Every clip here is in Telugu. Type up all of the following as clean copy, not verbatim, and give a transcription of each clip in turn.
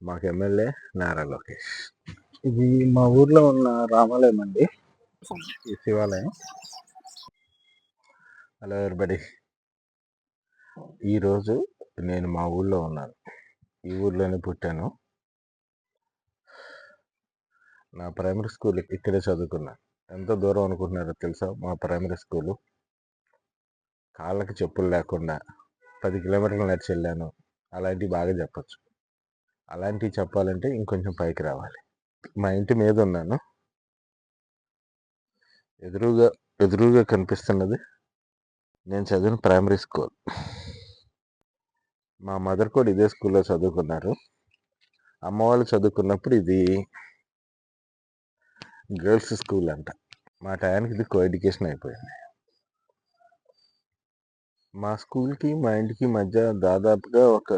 మాకు ఎమ్మెల్యే నారా లోకేష్. ఇది మా ఊర్లో ఉన్న రామాలయం అండి, ఈ శివాలయం. హలో ఎవరిబడి, ఈరోజు నేను మా ఊళ్ళో ఉన్నాను. ఈ ఊర్లోనే పుట్టాను. నా ప్రైమరీ స్కూల్ ఇక్కడే చదువుకున్నాను. ఎంత దూరం అనుకుంటున్నారో తెలుసా? మా ప్రైమరీ స్కూలు కాళ్ళకి చెప్పులు లేకుండా 10 కిలోమీటర్లు నడిచి వెళ్ళాను. అలాంటివి బాగా చెప్పచ్చు. అలాంటివి చెప్పాలంటే ఇంకొంచెం పైకి రావాలి. మా ఇంటి మీద ఉన్నాను. ఎదురుగా కనిపిస్తున్నది నేను చదివిన ప్రైమరీ స్కూల్. మా మదర్ కూడా ఇదే స్కూల్లో చదువుకున్నారు. అమ్మ వాళ్ళు చదువుకున్నప్పుడు ఇది గర్ల్స్ స్కూల్ అంట. మా టయానికి ఇది కో ఎడ్యుకేషన్ అయిపోయింది. మా స్కూల్కి మా ఇంటికి మధ్య దాదాపుగా ఒక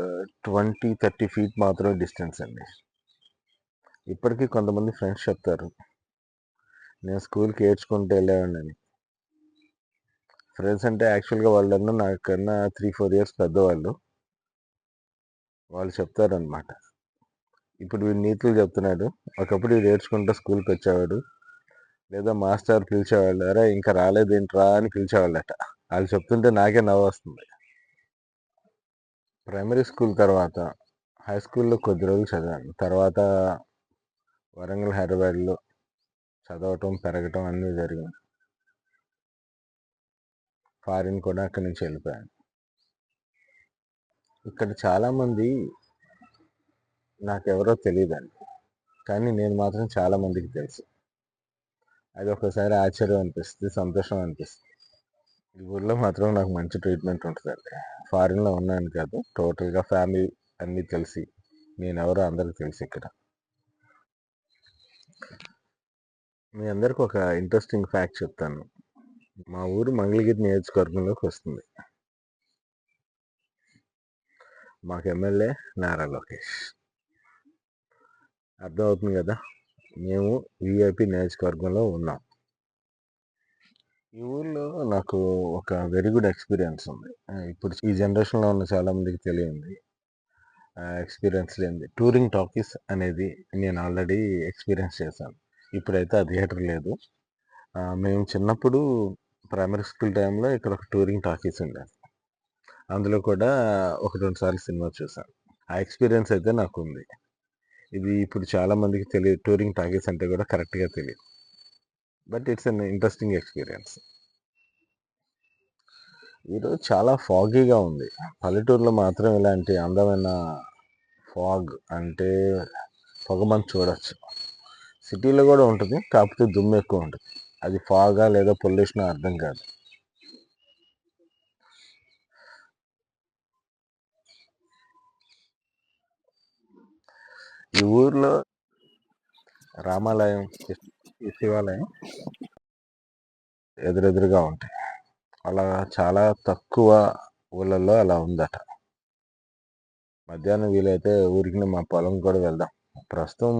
20-30 ఫీట్ మాత్రమే డిస్టెన్స్ అండి. ఇప్పటికీ కొంతమంది ఫ్రెండ్స్ చెప్తారు నేను స్కూల్కి ఏడ్చుకుంటూ వెళ్ళేవాడిని. ఫ్రెండ్స్ అంటే యాక్చువల్గా వాళ్ళన్నా నాకన్నా 3-4 ఇయర్స్ పెద్దవాళ్ళు. వాళ్ళు చెప్తారనమాట, ఇప్పుడు వీడు నీతులు చెప్తున్నాడు, ఒకప్పుడు వీడు ఏడ్చుకుంటూ స్కూల్కి వచ్చేవాడు, లేదా మాస్టర్ పిలిచేవాళ్ళు, అరే ఇంకా రాలేదేంట్రా అని పిలిచేవాళ్ళట. వాళ్ళు చెప్తుంటే నాకే నవ్వు వస్తుంది. ప్రైమరీ స్కూల్ తర్వాత హై స్కూల్లో కొద్ది రోజులు చదివాను. తర్వాత వరంగల్, హైదరాబాద్లో చదవటం, పెరగటం అన్నీ జరిగింది. ఫారిన్ కూడా అక్కడి నుంచి వెళ్ళిపోయాను. ఇక్కడ చాలామంది నాకెవరో తెలియదండి, కానీ నేను మాత్రం చాలామందికి తెలుసు. అది ఒకసారి ఆశ్చర్యం అనిపిస్తుంది, సంతోషం అనిపిస్తుంది. ఈ ఊళ్ళో మాత్రం నాకు మంచి ట్రీట్మెంట్ ఉంటుందండి. ఫారిన్లో ఉన్నాను కాదు, టోటల్గా ఫ్యామిలీ అన్నీ తెలిసి, నేనెవరో అందరికి తెలుసు. ఇక్కడ మీ అందరికి ఒక ఇంట్రెస్టింగ్ ఫ్యాక్ట్ చెప్తాను. మా ఊరు మంగళగిరి నియోజకవర్గంలోకి వస్తుంది. మాకు ఎమ్మెల్యే నారా లోకేష్. అర్థమవుతుంది కదా, మేము విఐపి నియోజకవర్గంలో ఉన్నాం. ఈ ఊర్లో నాకు ఒక వెరీ గుడ్ ఎక్స్పీరియన్స్ ఉంది. ఇప్పుడు ఈ జనరేషన్లో ఉన్న చాలా మందికి తెలియంది ఎక్స్పీరియన్స్ లేనిది. టూరింగ్ టాకీస్ అనేది నేను ఆల్రెడీ ఎక్స్పీరియన్స్ చేశాను. ఇప్పుడైతే ఆ థియేటర్ లేదు. మేము చిన్నప్పుడు ప్రైమరీ స్కూల్ టైంలో ఇక్కడ ఒక టూరింగ్ టాకీస్ ఉండేది. అందులో కూడా 1-2 సార్లు సినిమా చూసాను. ఆ ఎక్స్పీరియన్స్ అయితే నాకు ఉంది. ఇది ఇప్పుడు చాలా మందికి తెలియదు, టూరింగ్ టాకీస్ అంటే కూడా కరెక్ట్గా తెలియదు. But it's an interesting experience. ఈరోజు చాలా ఫాగీగా ఉంది. పల్లెటూరులో మాత్రం ఇలాంటి అందమైన ఫాగ్ అంటే పొగమంచు చూడొచ్చు. సిటీలో కూడా ఉంటుంది, కాకపోతే దుమ్ము ఎక్కువ ఉంటుంది. అది ఫాగా లేదా పొల్యూషన్ అర్థం కాదు. ఈ ఊర్లో రామాలయం, ఈ శివాలయం ఎదురెదురుగా ఉంటాయి. అలా చాలా తక్కువ ఊళ్ళల్లో అలా ఉందట. మధ్యాహ్నం వీలైతే ఊరికి మా పొలం కూడా వెళ్దాం. ప్రస్తుతం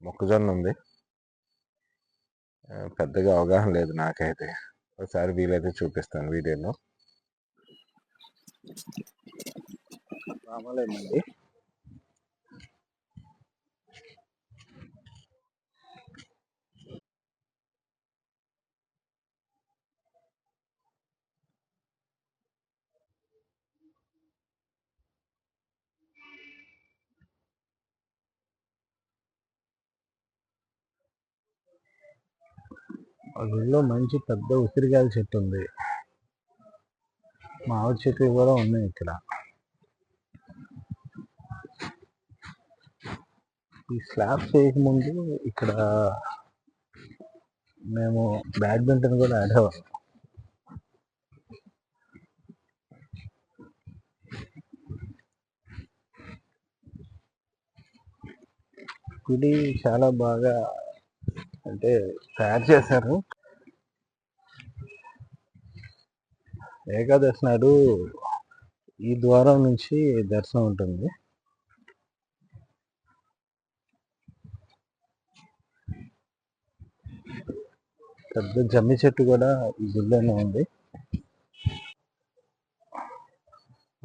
మొక్కజొన్న ఉంది, పెద్దగా అవగాహన లేదు నాకైతే. ఒకసారి వీలైతే చూపిస్తాను వీడియోలో. రామాలయం అండి. ఊళ్ళో మంచి పెద్ద ఉసిరికాయల చెట్టు ఉంది, మామిడి చెట్లు కూడా ఉన్నాయి. ఇక్కడ ఈ స్లాబ్ చేయకముందు ఇక్కడ మేము బ్యాడ్మింటన్ కూడా ఆడేవాళ్ళం. గుడి చాలా బాగా అంటే తయారు చేశారు. ఏకాదశి నాడు ఈ ద్వారం నుంచి దర్శనం ఉంటుంది. పెద్ద జమ్మి చెట్టు కూడా ఈ గుడిలోనే ఉంది.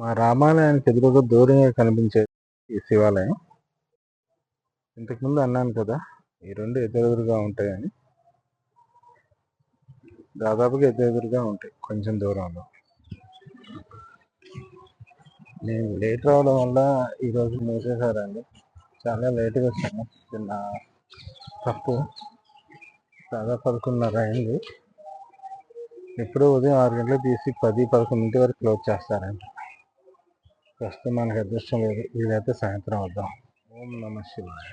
మా రామాలయానికి ఎదురుగా దూరంగా కనిపించే ఈ శివాలయం ఇంతకుముందు అన్నాను కదా ఈ రెండు ఎదురుగా ఉంటాయని. దాదాపుగా ఎదురుగా ఉంటాయి కొంచెం దూరంలో. నేను లేట్ రావడం వల్ల ఈరోజు మూసేశారండి. చాలా లేట్గా వచ్చాను, చిన్న తప్పు. దాదాపు 11:30 అయింది. ఎప్పుడో ఉదయం 6 గంటలకు తీసి 10-11 వరకు క్లోజ్ చేస్తారండి. ప్రస్తుతం మనకు అదృష్టం లేదు, వీలైతే సాయంత్రం వద్దాం. ఓం నమః శివాయ.